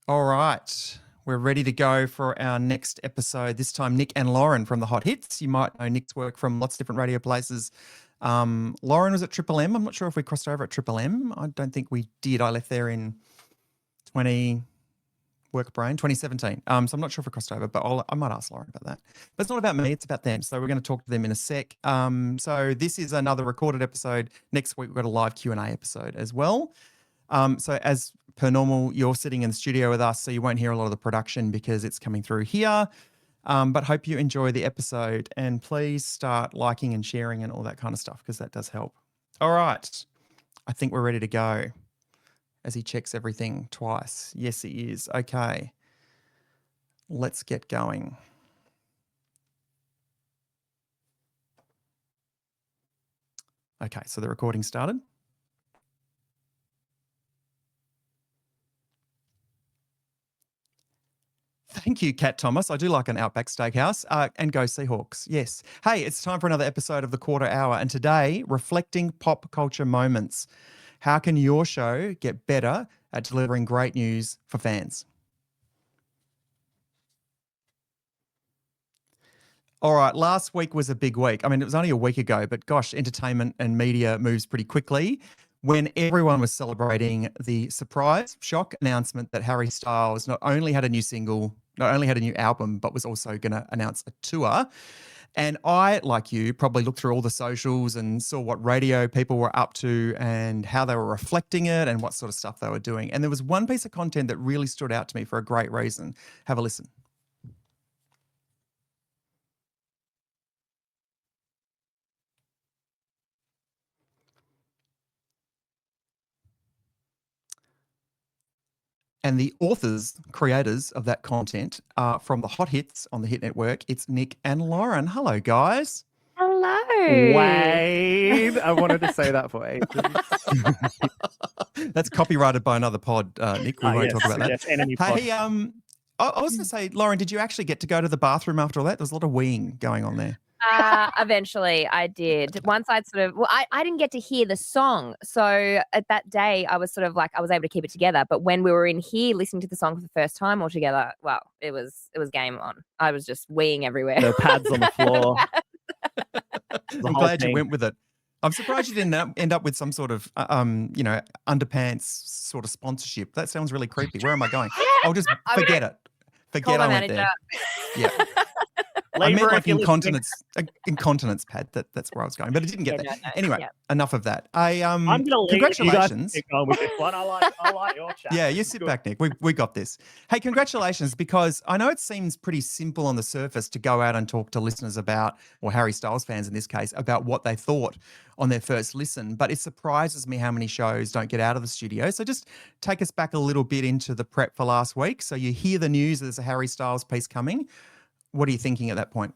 All right. We're ready to go for our next episode. This time, Nic and Loren from the Hot Hits. You might know Nic's work from lots of different radio places. Loren was at Triple M. I'm not sure if we crossed over at Triple M. I don't think we did. I left there in 2017. So I'm not sure if we crossed over, but I might ask Loren about that. But it's not about me. It's about them. So we're going to talk to them in a sec. So this is another recorded episode. Next week, we've got a live Q&A episode as well. So as per normal, you're sitting in the studio with us, so you won't hear a lot of the production because it's coming through here. But hope you enjoy the episode, and please start liking and sharing and all that kind of stuff because that does help. All right. I think we're ready to go as he checks everything twice. Yes, he is. Okay. Let's get going. Okay, so the recording started. Thank you, Kat Thomas. I do like an Outback Steakhouse. And go Seahawks. Yes. Hey, it's time for another episode of the Quarter Hour. And today, reflecting pop culture moments. How can your show get better at delivering great news for fans? All right, last week was a big week. I mean, it was only a week ago, but gosh, entertainment and media moves pretty quickly when everyone was celebrating the surprise shock announcement that Harry Styles not only had a new single, not only had a new album, but was also going to announce a tour. And I, like you, probably looked through all the socials and saw what radio people were up to and how they were reflecting it and what sort of stuff they were doing. And there was one piece of content that really stood out to me for a great reason. Have a listen. And the creators of that content are from the Hot Hits on the Hit Network. It's Nic and Loren. Hello, guys. Hello. Wait, I wanted to say that for ages. That's copyrighted by another pod, Nic. We won't talk about that. Yes, enemy pod. Hey, I was going to say, Loren, did you actually get to go to the bathroom after all that? There was a lot of weeing going on there. Eventually I did. Once I'd I didn't get to hear the song. So at that day I was sort of like, I was able to keep it together. But when we were in here listening to the song for the first time all together, well, it was game on. I was just weeing everywhere. No pads on the floor. I'm glad you went with it. I'm surprised you didn't end up with some sort of, underpants sort of sponsorship. That sounds really creepy. Where am I going? I'll just forget it. Forget I went there. Yeah. I meant like incontinence pad. That's where I was going, but it didn't get there. Anyway, enough of that. I'm going to leave. Congratulations. Keep going with this one. I like your chat. Yeah, you sit back, Nic. We got this. Hey, congratulations, because I know it seems pretty simple on the surface to go out and talk to listeners about, or Harry Styles fans in this case, about what they thought on their first listen. But it surprises me how many shows don't get out of the studio. So just take us back a little bit into the prep for last week. So you hear the news, there's a Harry Styles piece coming. What are you thinking at that point?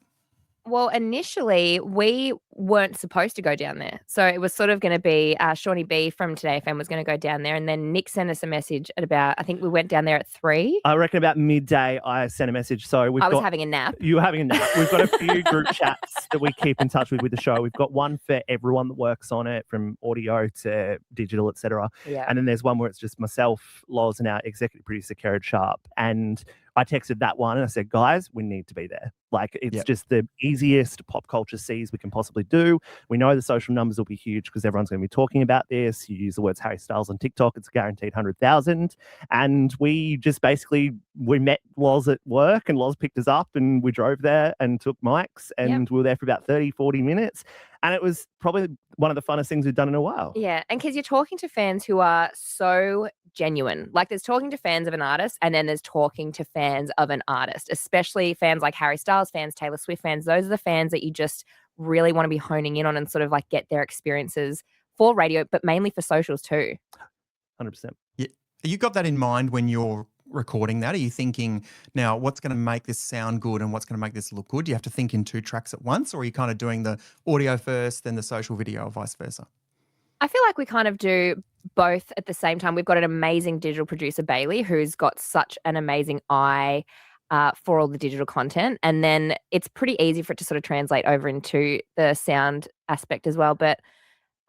Well, initially, we weren't supposed to go down there. So it was sort of going to be Shawnee B from Today FM was going to go down there. And then Nic sent us a message at about, I think we went down there at 3. I reckon about midday I sent a message. So I was having a nap. You were having a nap. We've got a few group chats that we keep in touch with the show. We've got one for everyone that works on it, from audio to digital, etc. Yeah. And then there's one where it's just myself, Loz, and our executive producer, Kerrod Sharp. And I texted that one and I said, guys, we need to be there. Like, it's just the easiest pop culture seize we can possibly do. We know the social numbers will be huge because everyone's going to be talking about this. You use the words Harry Styles on TikTok, it's guaranteed 100,000. And we just basically, we met Loz at work and Loz picked us up and we drove there and took mics and we were there for about 30, 40 minutes. And it was probably one of the funnest things we've done in a while. Yeah, and because you're talking to fans who are so genuine. Like, there's talking to fans of an artist and then there's talking to fans of an artist, especially fans like Harry Styles fans, Taylor Swift fans. Those are the fans that you just really want to be honing in on and sort of like get their experiences for radio, but mainly for socials too. 100%. Yeah. You got that in mind when you're recording that? Are you thinking, now, what's going to make this sound good and what's going to make this look good? Do you have to think in 2 tracks at once, or are you kind of doing the audio first, then the social video, or vice versa? I feel like we kind of do both at the same time. We've got an amazing digital producer, Bailey, who's got such an amazing eye for all the digital content. And then it's pretty easy for it to sort of translate over into the sound aspect as well. But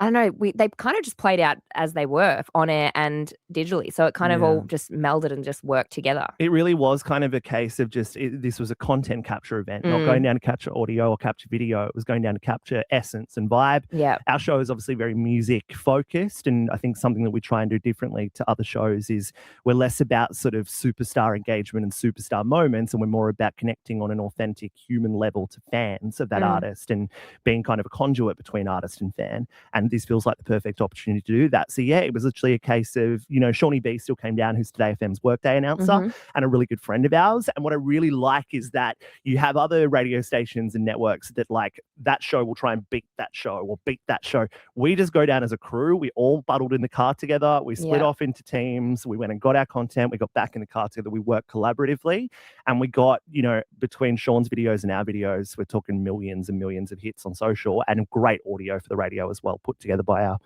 I don't know, they kind of just played out as they were on air and digitally. So it kind of all just melded and just worked together. It really was kind of a case of this was a content capture event, not going down to capture audio or capture video. It was going down to capture essence and vibe. Yeah. Our show is obviously very music focused. And I think something that we try and do differently to other shows is we're less about sort of superstar engagement and superstar moments. And we're more about connecting on an authentic human level to fans of that artist and being kind of a conduit between artist and fan. And this feels like the perfect opportunity to do that. So yeah, it was literally a case of, Shawnee B still came down, who's Today FM's workday announcer and a really good friend of ours. And what I really like is that you have other radio stations and networks that like that show will try and beat that show or beat that show. We just go down as a crew. We all bundled in the car together. We split off into teams. We went and got our content. We got back in the car together. We worked collaboratively and we got, between Sean's videos and our videos, we're talking millions and millions of hits on social and great audio for the radio as well, put together by our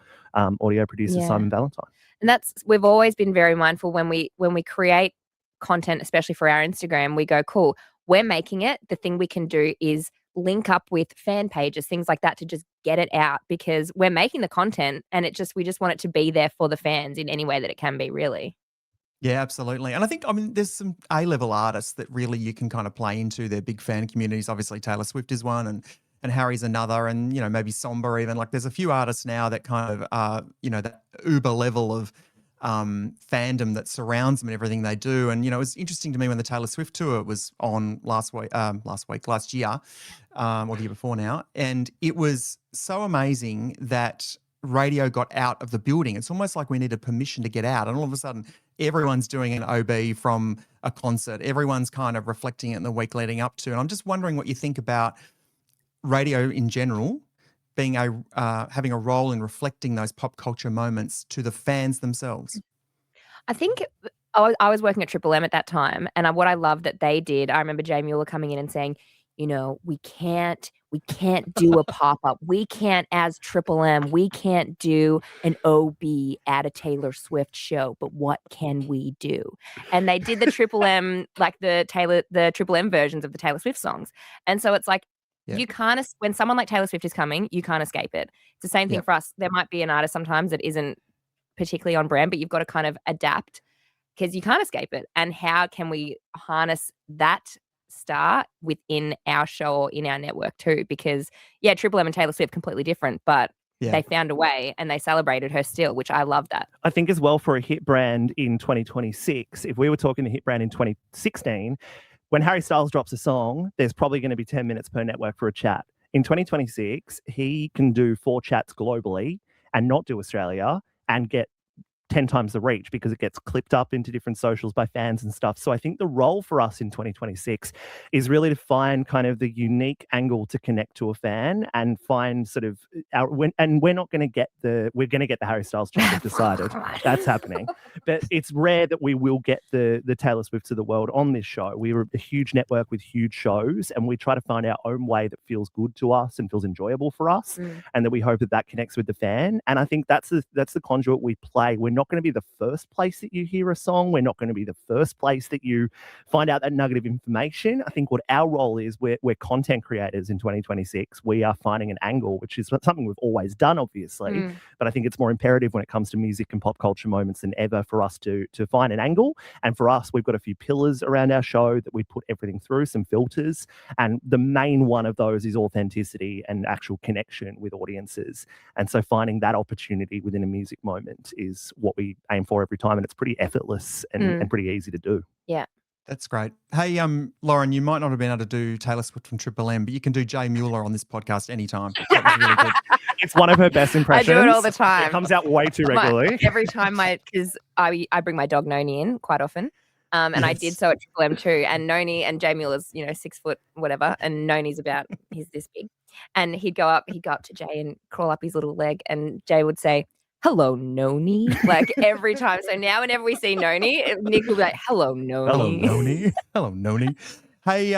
audio producer, Simon Valentine. And we've always been very mindful when we create content, especially for our Instagram, we go, cool, we're making it. The thing we can do is link up with fan pages, things like that to just get it out because we're making the content and we just want it to be there for the fans in any way that it can be, really. Yeah, absolutely. And I think, there's some A-level artists that really you can kind of play into their big fan communities. Obviously, Taylor Swift is one and Harry's another, and, maybe Somber even. Like, there's a few artists now that kind of are, that uber level of fandom that surrounds them and everything they do. And, it was interesting to me when the Taylor Swift tour was on last year, or the year before now. And it was so amazing that radio got out of the building. It's almost like we needed permission to get out. And all of a sudden, everyone's doing an OB from a concert. Everyone's kind of reflecting it in the week leading up to. And I'm just wondering what you think about radio in general being having a role in reflecting those pop culture moments to the fans themselves. I think I was working at Triple M at that time, and what I loved that they did, I remember Jay Mueller coming in and saying, we can't do a pop-up. We can't, as Triple M, we can't do an OB at a Taylor Swift show, but what can we do? And they did the Triple M, like the Triple M versions of the Taylor Swift songs. And so it's like, you can't, when someone like Taylor Swift is coming, you can't escape it. It's the same thing for us. There might be an artist sometimes that isn't particularly on brand, but you've got to kind of adapt because you can't escape it. And how can we harness that star within our show or in our network too? Because Triple M and Taylor Swift completely different, but they found a way and they celebrated her still, which I love that. I think as well for a hit brand in 2026, if we were talking the hit brand in 2016, when Harry Styles drops a song, there's probably going to be 10 minutes per network for a chat. In 2026, he can do 4 chats globally and not do Australia and get 10 times the reach because it gets clipped up into different socials by fans and stuff. So I think the role for us in 2026 is really to find kind of the unique angle to connect to a fan and find sort of we're not going to get we're going to get the Harry Styles chat decided. That's happening. But it's rare that we will get the Taylor Swift to the world on this show. We're a huge network with huge shows and we try to find our own way that feels good to us and feels enjoyable for us and that we hope that connects with the fan. And I think that's the conduit we play. We're not going to be the first place that you hear a song. We're not going to be the first place that you find out that nugget of information. I think what our role is, we're content creators in 2026. We are finding an angle, which is something we've always done, obviously. But I think it's more imperative when it comes to music and pop culture moments than ever for us to find an angle. And for us, we've got a few pillars around our show that we put everything through, some filters. And the main one of those is authenticity and actual connection with audiences. And so finding that opportunity within a music moment is what we aim for every time. And it's pretty effortless and pretty easy to do. Yeah. That's great. Hey, Lauren, you might not have been able to do Taylor Swift from Triple M, but you can do Jay Mueller on this podcast anytime. That was really good. It's one of her best impressions. I do it all the time. It comes out way too regularly. Every time because I bring my dog Noni in quite often. And I did so at Triple M too. And Noni and Jay Mueller's, 6 foot, whatever. And Noni's he's this big. And he'd go up to Jay and crawl up his little leg. And Jay would say, "Hello, Noni," like every time. So now whenever we see Noni, Nick will be like, "Hello, Noni." Hello, Noni. Hello, Noni. Hey,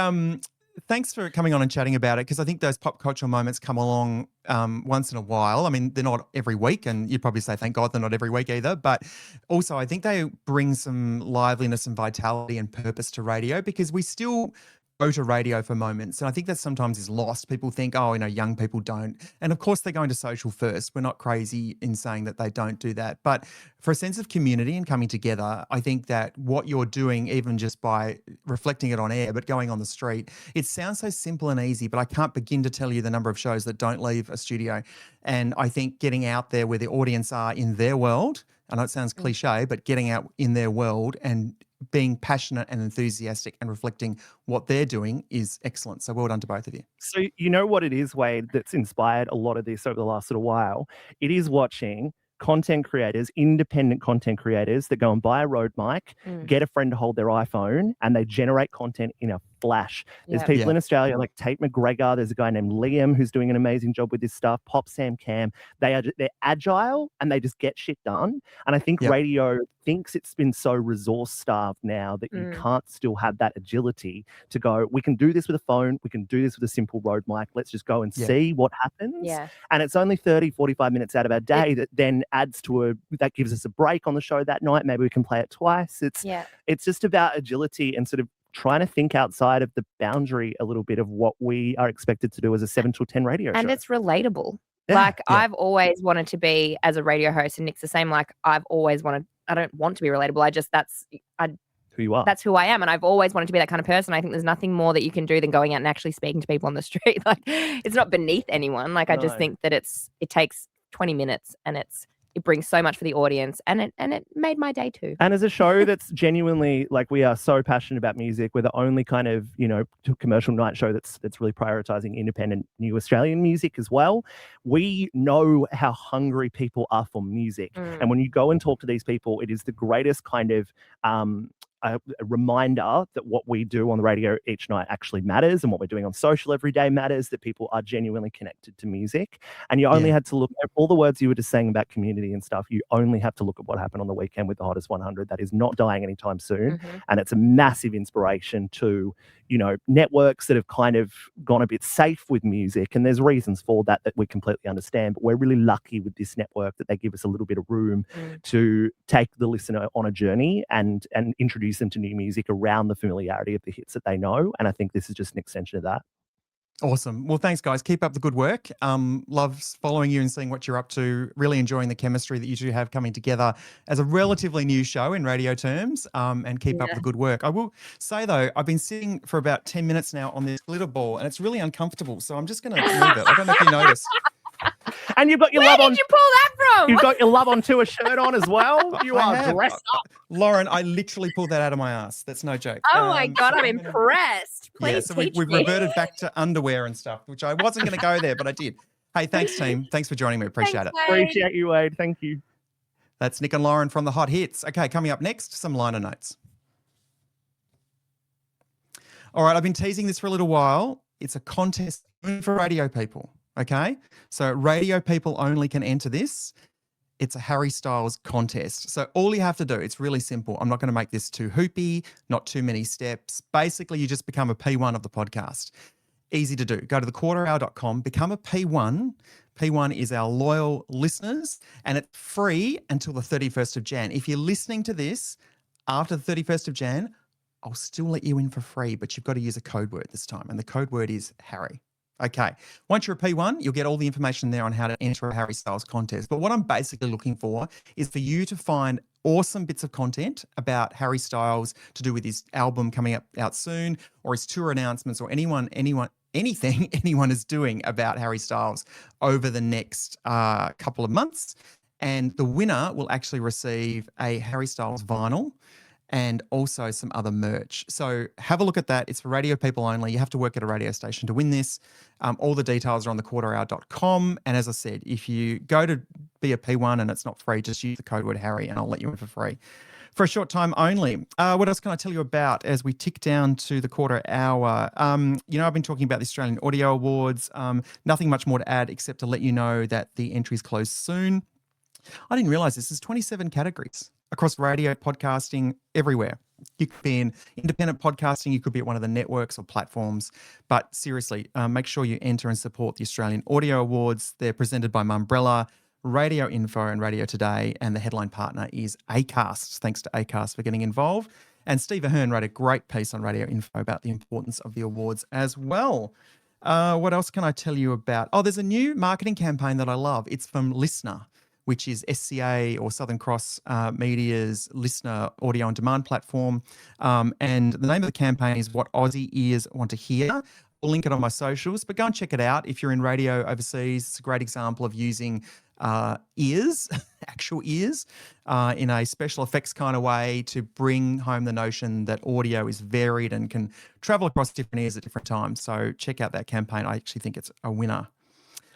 thanks for coming on and chatting about it because I think those pop culture moments come along once in a while. I mean, they're not every week, and you'd probably say, thank God they're not every week either. But also, I think they bring some liveliness and vitality and purpose to radio because we still go to radio for moments. And I think that sometimes is lost. People think, oh, young people don't. And of course, they're going to social first. We're not crazy in saying that they don't do that. But for a sense of community and coming together, I think that what you're doing, even just by reflecting it on air, but going on the street, it sounds so simple and easy, but I can't begin to tell you the number of shows that don't leave a studio. And I think getting out there where the audience are in their world, I know it sounds cliche, but getting out in their world and being passionate and enthusiastic and reflecting what they're doing is excellent. So well done to both of you. So you know what it is, Wade, that's inspired a lot of this over the last little while? It is watching content creators, independent content creators that go and buy a Rode mic, get a friend to hold their iPhone, and they generate content in a flash. There's people in Australia like Tate McGregor. There's a guy named Liam who's doing an amazing job with this stuff. Pop Sam Cam. They're agile and they just get shit done. And I think radio thinks it's been so resource starved now that you can't still have that agility to go, we can do this with a phone. We can do this with a simple Rode mic. Let's just go and see what happens. Yeah. And it's only 30, 45 minutes out of our day that then adds to that gives us a break on the show that night. Maybe we can play it twice. It's just about agility and sort of trying to think outside of the boundary a little bit of what we are expected to do as a 7 till 10 radio show. And it's relatable. I've always wanted to be, as a radio host, and Nick's the same, I've always wanted, I don't want to be relatable. That's who you are. That's who I am. And I've always wanted to be that kind of person. I think there's nothing more that you can do than going out and actually speaking to people on the street. It's not beneath anyone. I just think that it takes 20 minutes and it brings so much for the audience, and it made my day too. And as a show that's genuinely, we are so passionate about music, we're the only kind of, commercial night show that's really prioritizing independent new Australian music as well. We know how hungry people are for music. And when you go and talk to these people, it is the greatest kind of a reminder that what we do on the radio each night actually matters, and what we're doing on social every day matters, that people are genuinely connected to music. And you only had to look at all the words you were just saying about community and stuff. You only have to look at what happened on the weekend with the Hottest 100. That is not dying anytime soon. And it's a massive inspiration to, networks that have kind of gone a bit safe with music. And there's reasons for that we completely understand. But we're really lucky with this network that they give us a little bit of room to take the listener on a journey and introduce them to new music around the familiarity of the hits that they know. And I think this is just an extension of that. Awesome. Well, thanks, guys. Keep up the good work. Love following you and seeing what you're up to. Really enjoying the chemistry that you two have coming together as a relatively new show in radio terms, and keep up the good work. I will say, though, I've been sitting for about 10 minutes now on this glitter ball, and it's really uncomfortable. So I'm just going to move it. I don't know if you noticed. And you've got your Where love did on. you pull that from? You've got your Love on Tour shirt on as well. You are dressed up. Lauren, I literally pulled that out of my ass. That's no joke. Oh my God, I'm impressed. Please so teach we've me. reverted back to underwear and stuff, which I wasn't going to go there, but I did. Hey, thanks, team. Thanks for joining me. Appreciate it. Appreciate you, Wade. Thank you. That's Nic and Loren from the Hot Hits. Okay, coming up next, some liner notes. All right, I've been teasing this for a little while. It's a contest only for radio people, okay? So radio people only can enter this. It's a Harry Styles contest. So all you have to do, it's really simple. I'm not going to make this too hoopy, not too many steps. Basically, you just become a P1 of the podcast. Easy to do. Go to thequarterhour.com, become a P1. P1 is our loyal listeners, and it's free until the 31st of Jan. If you're listening to this after the 31st of Jan, I'll still let you in for free, but you've got to use a code word this time, and the code word is Harry. Okay, once you're a P1, you'll get all the information there on how to enter a Harry Styles contest. But what I'm basically looking for is for you to find awesome bits of content about Harry Styles to do with his album coming out soon, or his tour announcements, or anything anyone is doing about Harry Styles over the next couple of months. And the winner will actually receive a Harry Styles vinyl and also some other merch. So have a look at that. It's for radio people only. You have to work at a radio station to win this. All the details are on thequarterhour.com. And as I said, if you go to be a P1 and it's not free, just use the code word Harry and I'll let you in for free for a short time only. What else can I tell you about as we tick down to the quarter hour? I've been talking about the Australian Audio Awards. Nothing much more to add except to let you know that the entries close soon. I didn't realize this. There's 27 categories across radio, podcasting, everywhere. You could be in independent podcasting. You could be at one of the networks or platforms. But seriously, make sure you enter and support the Australian Audio Awards. They're presented by Mumbrella, Radio Info and Radio Today. And the headline partner is Acast. Thanks to Acast for getting involved. And Steve Ahern wrote a great piece on Radio Info about the importance of the awards as well. What else can I tell you about? Oh, there's a new marketing campaign that I love. It's from Listener, which is SCA or Southern Cross Media's Listener audio on demand platform. And the name of the campaign is What Aussie Ears Want to Hear. I'll link it on my socials, but go and check it out. If you're in radio overseas, it's a great example of using ears, actual ears, in a special effects kind of way to bring home the notion that audio is varied and can travel across different ears at different times. So check out that campaign. I actually think it's a winner.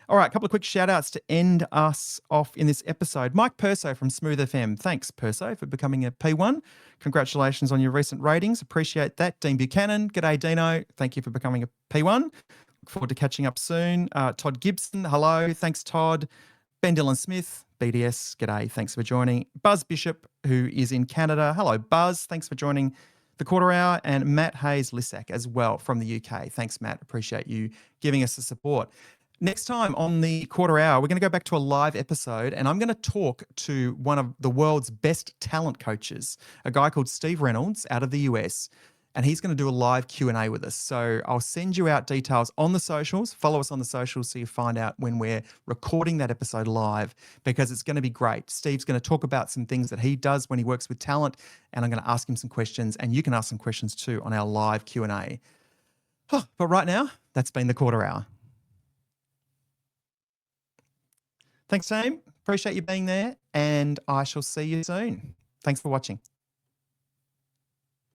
All right, a couple of quick shout outs to end us off in this episode. Mike Perso from Smooth FM. Thanks, Perso, for becoming a P1. Congratulations on your recent ratings. Appreciate that. Dean Buchanan. G'day, Dino. Thank you for becoming a P1. Look forward to catching up soon. Todd Gibson. Hello. Thanks, Todd. Ben Dylan Smith. BDS. G'day. Thanks for joining. Buzz Bishop, who is in Canada. Hello, Buzz. Thanks for joining the quarter hour. And Matt Hayes-Lissack as well from the UK. Thanks, Matt. Appreciate you giving us the support. Next time on the quarter hour, we're going to go back to a live episode and I'm going to talk to one of the world's best talent coaches, a guy called Steve Reynolds out of the US, and he's going to do a live Q&A with us. So I'll send you out details on the socials. Follow us on the socials so you find out when we're recording that episode live because it's going to be great. Steve's going to talk about some things that he does when he works with talent and I'm going to ask him some questions and you can ask some questions too on our live Q&A. But right now, that's been the quarter hour. Thanks, team. Appreciate you being there, and I shall see you soon. Thanks for watching.